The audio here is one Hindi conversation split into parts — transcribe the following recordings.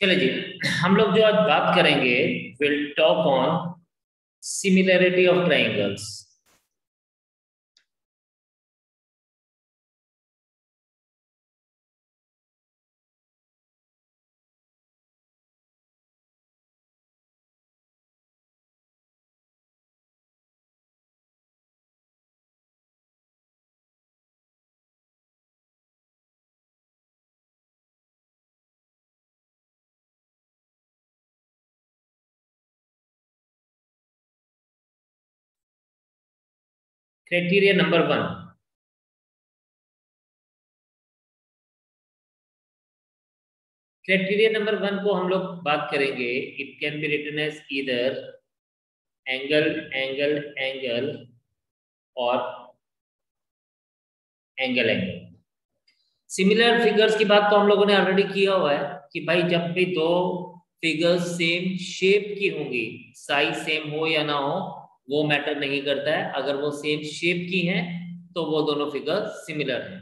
चलिए जी, हम लोग जो आज बात करेंगे will talk on similarity of triangles. Criteria number one, criteria number one को हम लोग बात करेंगे। It can be written as either angle angle angle और एंगल एंगल। सिमिलर फिगर्स की बात तो हम लोगों ने ऑलरेडी किया हुआ है कि भाई जब भी दो फिगर्स सेम शेप की होंगी, साइज सेम हो या ना हो वो मैटर नहीं करता है। अगर वो सेम शेप की हैं तो वो दोनों फिगर सिमिलर हैं।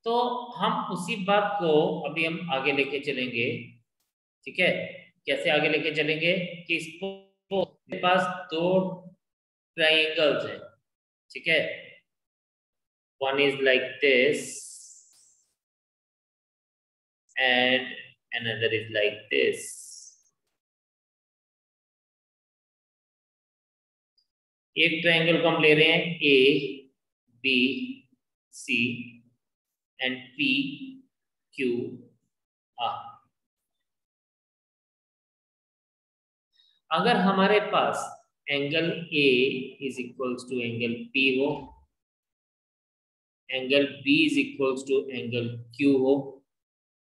तो हम उसी बात को अभी हम आगे लेके चलेंगे। ठीक है, कैसे आगे लेके चलेंगे कि इसको मेरे पास दो ट्राइंगल्स हैं। ठीक है, one is like this and another is like this. एक ट्रायंगल को हम ले रहे हैं A B C and P Q R. अगर हमारे पास angle A is equals to angle P हो, angle B is equals to angle Q हो,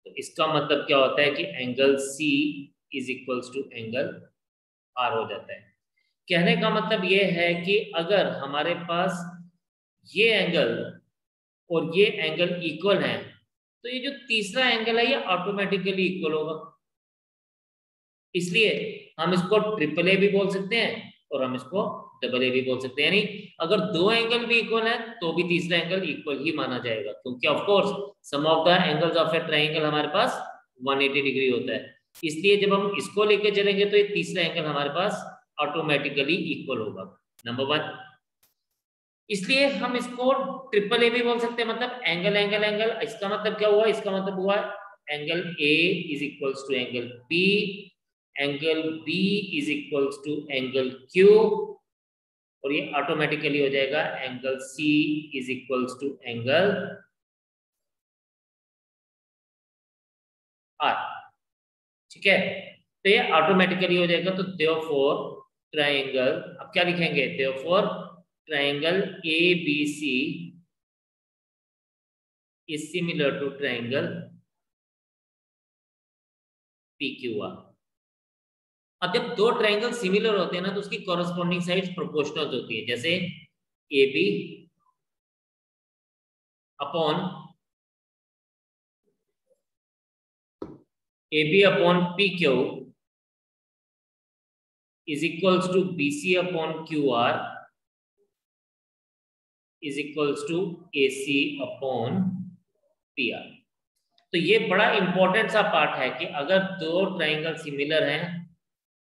तो इसका मतलब क्या होता है कि angle C is equals to angle R हो जाता है। कहने का मतलब ये है कि अगर हमारे पास ये एंगल और ये एंगल इक्वल है तो ये जो तीसरा एंगल है ये ऑटोमेटिकली इक्वल होगा। इसलिए हम इसको ट्रिपल ए भी बोल सकते हैं और हम इसको डबल ए भी बोल सकते हैं। यानी अगर दो एंगल भी इक्वल है तो भी तीसरा एंगल इक्वल ही माना जाएगा, क्योंकि of course sum of the angles of a triangle हमारे पास 180 डिग्री होता है। इसलिए जब हम इसको लेके चलेंगे तो ये तीसरा एंगल हमारे पास ऑटोमेटिकली इक्वल होगा। नंबर वन, इसलिए हम इसको ट्रिपल ए भी बोल सकते हैं। मतलब एंगल एंगल एंगल, इसका मतलब क्या हुआ, इसका मतलब हुआ angle A is equals to angle B, angle B is equals to angle Q, और ये ऑटोमेटिकली हो जाएगा angle C is equals to angle R. ठीक है, तो ये ऑटोमेटिकली हो जाएगा। तो देयरफॉर ट्रायंगल, अब क्या लिखेंगे, therefore triangle A B C is similar to triangle PQR। अब जब दो ट्रायंगल सिमिलर होते हैं ना तो उसकी कॉरेस्पॉन्डिंग साइड्स प्रोपोर्शनल होती है। जैसे A B upon P Q is equals to B C upon Q R is equals to A C upon P R. तो ये बड़ा इंपॉर्टेंट सा पार्ट है कि अगर दो ट्रायंगल सिमिलर हैं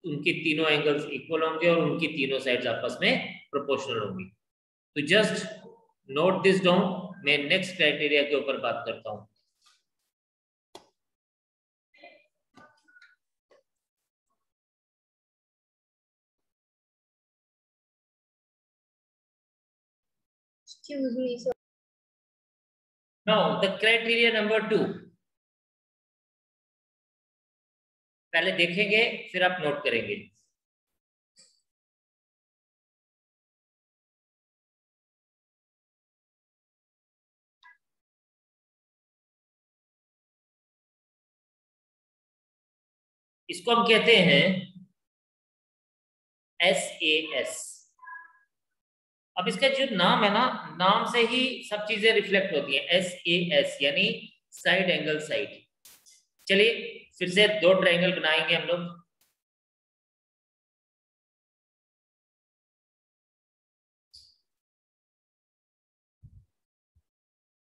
उनके तीनों एंगल्स इक्वल होंगे और उनकी तीनों साइड्स आपस में प्रोपोर्शनल होंगी। तो जस्ट नोट दिस डाउन, मैं नेक्स्ट क्राइटेरिया के ऊपर बात करता हूं। Excuse me, sir. Now the criteria number two, पहले देखेंगे फिर आप नोट करेंगे। इसको हम कहते हैं SAS। अब इसका जो नाम है ना, नाम से ही सब चीजें रिफ्लेक्ट होती हैं। SAS यानी साइड एंगल साइड। चलिए फिर से दो ट्रायंगल बनाएंगे हम लोग।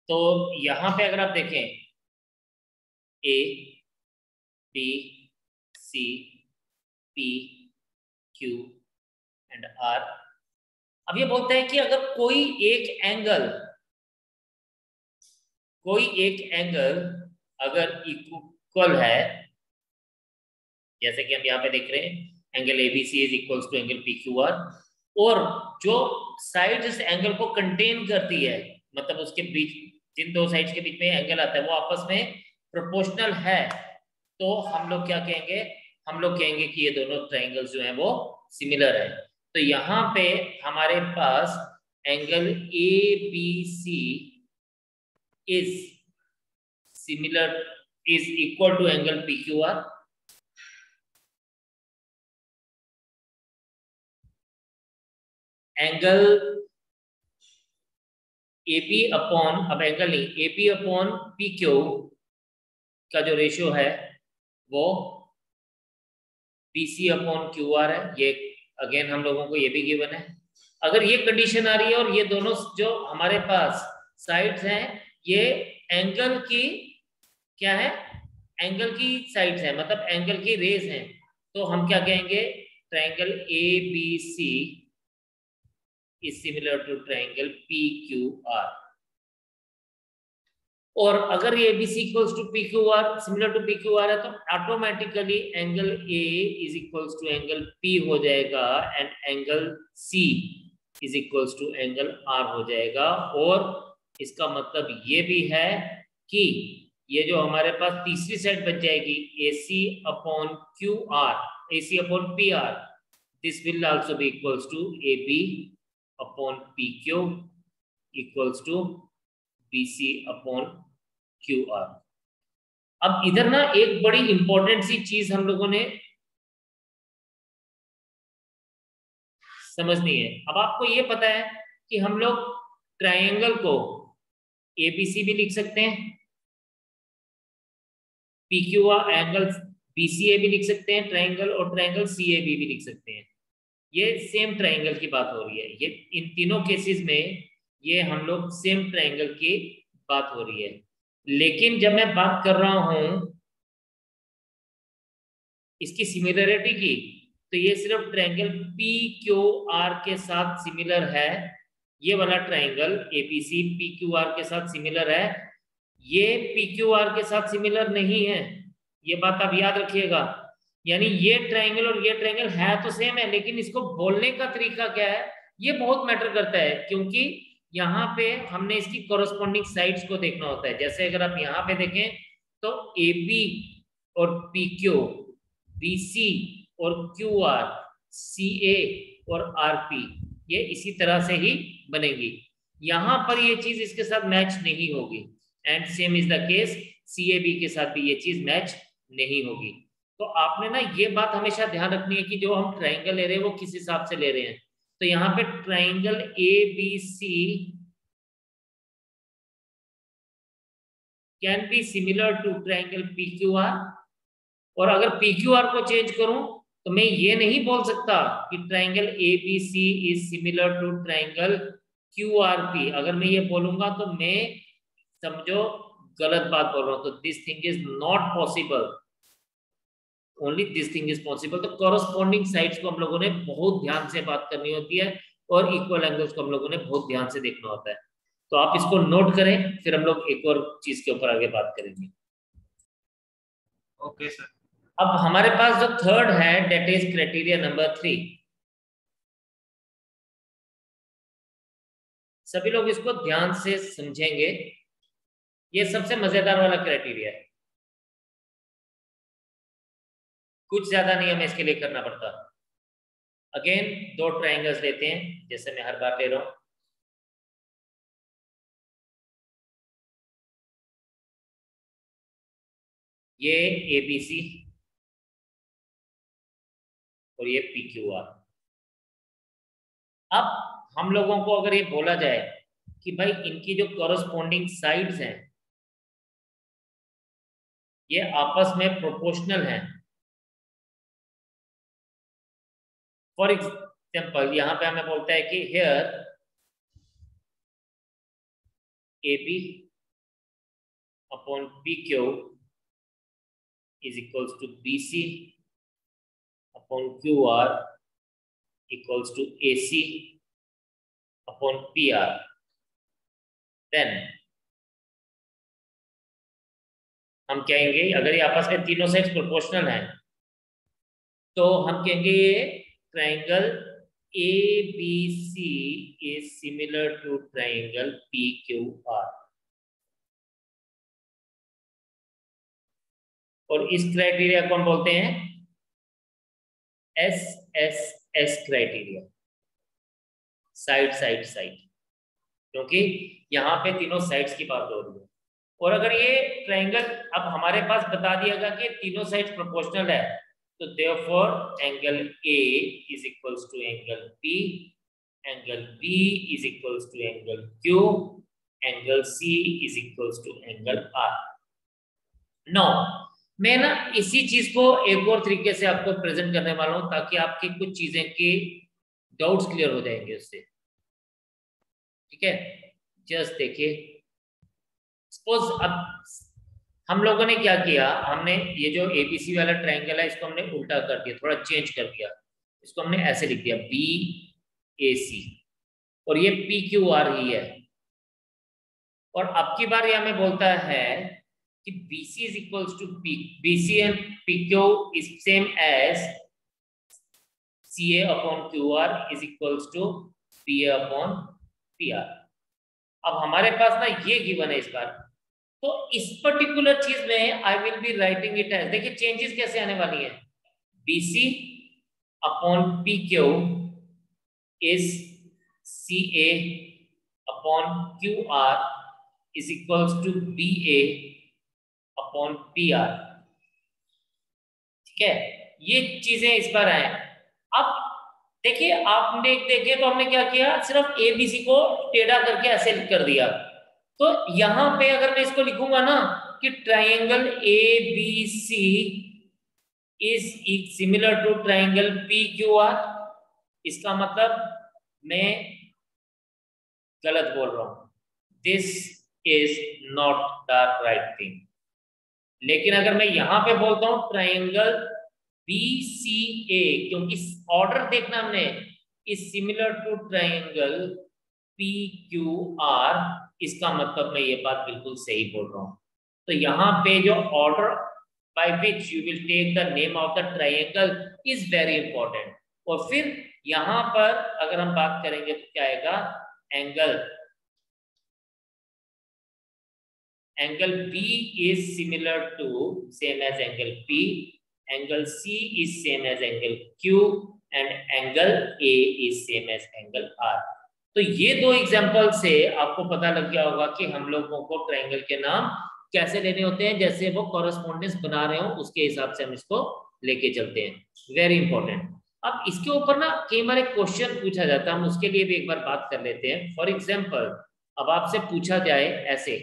तो यहां पे अगर आप देखें ए B, C, P, Q and R। अब ये बोलता है कि अगर कोई एक एंगल अगर इक्वल है, जैसे कि हम यहाँ पे देख रहे हैं angle ABC is equals to angle PQR, और जो साइड इस एंगल को कंटेन करती है, मतलब उसके बीच जिन दो साइड्स के बीच में एंगल आता है वो आपस में प्रोपोर्शनल है, तो हम लोग क्या कहेंगे, हम लोग कहेंगे कि ये दोनों ट्रायंगल्स जो हैं वो सिमिलर है। तो यहाँ पे हमारे पास angle ABC is similar is equal to angle PQR। Angle AP upon, अब एंगल नहीं, AP अपॉन PQ का जो रेशियो है वो BC अपॉन QR है। ये अगेन हम लोगों को ये भी गिवन है। अगर ये कंडीशन आ रही है और ये दोनों जो हमारे पास साइड्स हैं ये एंगल की क्या है, एंगल की साइड्स हैं, मतलब एंगल की रेज हैं, तो हम क्या कहेंगे, triangle ABC is similar to triangle PQR। और अगर ये ABC equals to PQR similar to PQR है तो automatically angle A is equals to angle P हो जाएगा and angle C is equals to angle R हो जाएगा। और इसका मतलब ये भी है कि ये जो हमारे पास तीसरी साइड बच जाएगी AC upon QR, AC upon PR, this will also be equals to AB upon PQ equals to BC upon QR। अब इधर ना एक बड़ी इंपॉर्टेंट सी चीज हम लोगों ने समझनी है। अब आपको ये पता है कि हम लोग ट्रायंगल को ABC भी लिख सकते हैं, PQR एंगल BCA भी लिख सकते हैं ट्रायंगल, और ट्रायंगल CAB भी लिख सकते हैं। ये सेम ट्रायंगल की बात हो रही है, ये इन तीनों केसेस में ये हम लोग सेम ट्रायंगल की बात हो रही है। लेकिन जब मैं बात कर रहा हूं इसकी सिमिलरिटी की, तो ये सिर्फ ट्रायंगल PQR के साथ सिमिलर है। ये वाला ट्रायंगल ABC PQR के साथ सिमिलर है, ये PQR के साथ सिमिलर नहीं है, ये बात आप याद रखिएगा। यानी ये ट्रायंगल और ये ट्रायंगल है तो सेम है, लेकिन इसको बोलने का तरीका क्या है ये बहुत मैटर करता है, क्योंकि यहाँ पे हमने इसकी कोरोस्पोंडिंग साइड्स को देखना होता है। जैसे अगर आप यहाँ पे देखें तो AB और PQ, BC और QR, CA और RP, ये इसी तरह से ही बनेगी। यहाँ पर ये चीज इसके साथ मैच नहीं होगी, and same is the case CAB के साथ भी ये चीज मैच नहीं होगी। तो आपने ना ये बात हमेशा ध्यान रखनी है कि जो हम ट्रायंगल ले रहे हैं वो किस हिसाब से ले रहे हैं। तो यहाँ पे triangle ABC can be similar to triangle PQR, और अगर PQR को चेंज करूं तो मैं ये नहीं बोल सकता कि triangle ABC is similar to triangle QRP। अगर मैं ये बोलूंगा तो मैं समझो गलत बात बोल रहा हूं, तो this thing is not possible, only this thing is possible. तो कॉरस्पॉन्डिंग साइड्स को हम लोगों ने बहुत ध्यान से बात करनी होती है, और इक्वल एंगल्स को हम लोगों ने बहुत ध्यान से देखना होता है। तो आप इसको नोट करें, फिर हम लोग एक और चीज के ऊपर आगे बात करेंगे। Okay sir. अब हमारे पास जो थर्ड है डेट इज क्राइटेरिया नंबर 3। सभी लोग इसको ध्यान से समझेंगे, ये सबसे मजेदार वाला क्राइटेरिया है, कुछ ज्यादा नहीं हमें इसके लिए करना पड़ता। अगेन दो ट्रायंगल्स लेते हैं जैसे मैं हर बार ले रहा हूं, ये ABC और ये PQR। अब हम लोगों को अगर ये बोला जाए कि भाई इनकी जो कॉरस्पॉन्डिंग साइड्स हैं ये आपस में प्रोपोर्शनल हैं। फॉर एग्जाम्पल यहाँ पे हमें बोलता है कि here AB upon PQ is equals to BC upon QR equals to AC upon PR. Then हम कहेंगे अगर ये आपस में तीनों साइड्स प्रोपोर्शनल हैं तो हम कहेंगे ये triangle ABC is similar to triangle PQR. और इस क्राइटेरिया को हम बोलते हैं SSS criteria, side side side, क्योंकि यहाँ पे तीनों साइड्स की बात हो रही है। और अगर ये ट्रायंगल अब हमारे पास बता दिया गया कि तीनों साइड्स प्रोपोर्शनल है तो therefore angle A is equals to angle P, angle B is equals to angle Q, angle C is equals to angle R. Now मैं ना इसी चीज को एक और तरीके से आपको प्रेजेंट करने वाला हूं ताकि आपकी कुछ चीजें के डाउट्स क्लियर हो जाएंगे उससे, ठीक है। जस्ट देखिए, सपोज अब हम लोगों ने क्या किया, हमने ये जो एबीसी वाला ट्रायंगल है इसको हमने उल्टा कर दिया, थोड़ा चेंज कर दिया, इसको हमने ऐसे लिख दिया BAC और ये PQR ही है। और अब की बार ये हमें बोलता है कि BC is equals to BC and PQ is same as CA upon QR is equals to PA upon PR। अब हमारे पास ना ये गिवन है इस बार, तो इस पर्टिकुलर चीज में I will be writing it as, देखिए चेंजेस कैसे आने वाली है, BC upon PQ is CA upon QR is equals to BA upon PR, ठीक है। ये चीजें इस बार आए। अब देखिए आपने देखिए तो हमने क्या किया, सिर्फ ABC को टेढ़ा करके ऐसे कर दिया, तो यहां पे अगर मैं इसको लिखूंगा ना कि triangle ABC is similar to triangle PQR, इसका मतलब मैं गलत बोल रहा हूं, this is not the right thing. लेकिन अगर मैं यहां पे बोलता हूं ट्रायंगल BCA, क्योंकि ऑर्डर देखना हमने, is similar to triangle PQR, इसका मतलब मैं ये बात बिल्कुल सही बोल रहा हूं। तो यहाँ पे जो order by which you will take the name of the triangle is very important. और फिर यहाँ पर अगर हम बात करेंगे तो क्या आएगा, angle B is similar to same as angle P, angle C is same as angle Q and angle A is same as angle R। तो ये दो एग्जांपल से आपको पता लग गया होगा कि हम लोगों को ट्रायंगल के नाम कैसे लेने होते हैं, जैसे वो कॉरेस्पॉन्डेंस बना रहे हो उसके हिसाब से हम इसको लेके चलते हैं, वेरी इंपॉर्टेंट। अब इसके ऊपर ना कई बार एक क्वेश्चन पूछा जाता है, हम उसके लिए भी एक बार बात कर लेते हैं। फॉर एग्जाम्पल अब आपसे पूछा जाए ऐसे,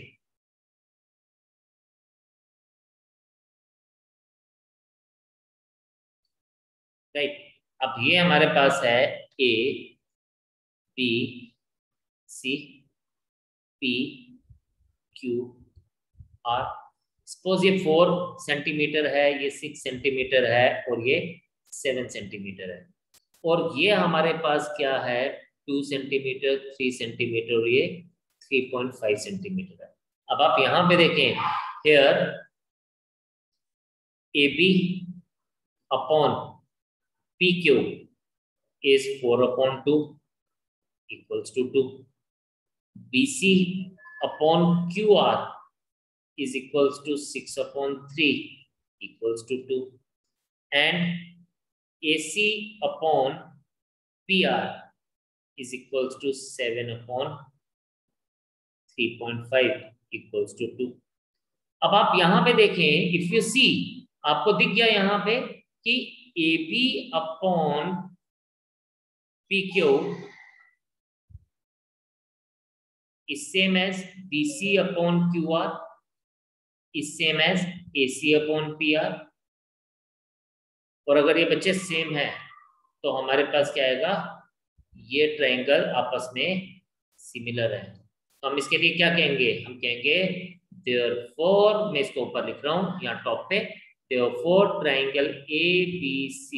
राइट, अब ये हमारे पास है A B C P Q R, suppose ये 4 सेंटीमीटर है, ये 6 सेंटीमीटर है और ये 7 सेंटीमीटर है, और ये हमारे पास क्या है 2 सेंटीमीटर, 3 सेंटीमीटर और ये 3.5 सेंटीमीटर है। अब आप यहां पे देखें, here AB upon PQ is 4/2 equals to 2. BC upon QR is equals to 6/3 equals to 2. And AC upon PR is equals to 7/3.5 equals to 2. अब आप यहां पे देखें, इफ यू सी आपको दिख गया यहां पे कि AB upon PQ is same as BC upon QR is same as AC upon PR। और अगर ये बच्चे सेम है तो हमारे पास क्या आएगा, ये ट्रायंगल आपस में सिमिलर है। तो हम इसके लिए क्या कहेंगे, हम कहेंगे therefore, मैं इसको ऊपर लिख रहा हूं यहाँ टॉप पे, Therefore, triangle ABC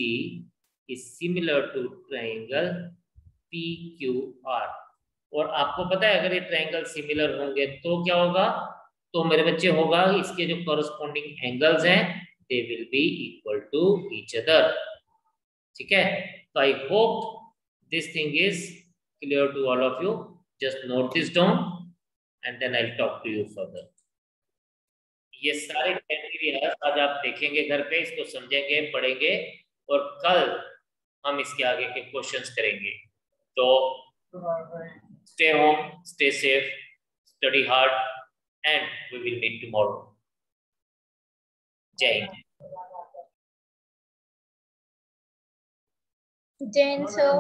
is similar to triangle PQR. और आपको पता है अगर ये ट्रायंगल सिमिलर होंगे तो क्या होगा, तो मेरे बच्चे होगा इसके जो कॉरस्पॉन्डिंग एंगल्स हैं they will be equal to each other. ठीक है, तो I hope this thing is clear to all of you. Just note this down and then I talk to you further. ये सारे क्राइटेरिया आज आप देखेंगे घर पे, इसको समझेंगे, पढ़ेंगे और कल हम इसके आगे के क्वेश्चंस करेंगे। तो stay home, stay safe, study hard, and we will meet tomorrow. Jai Hind. Jane sir.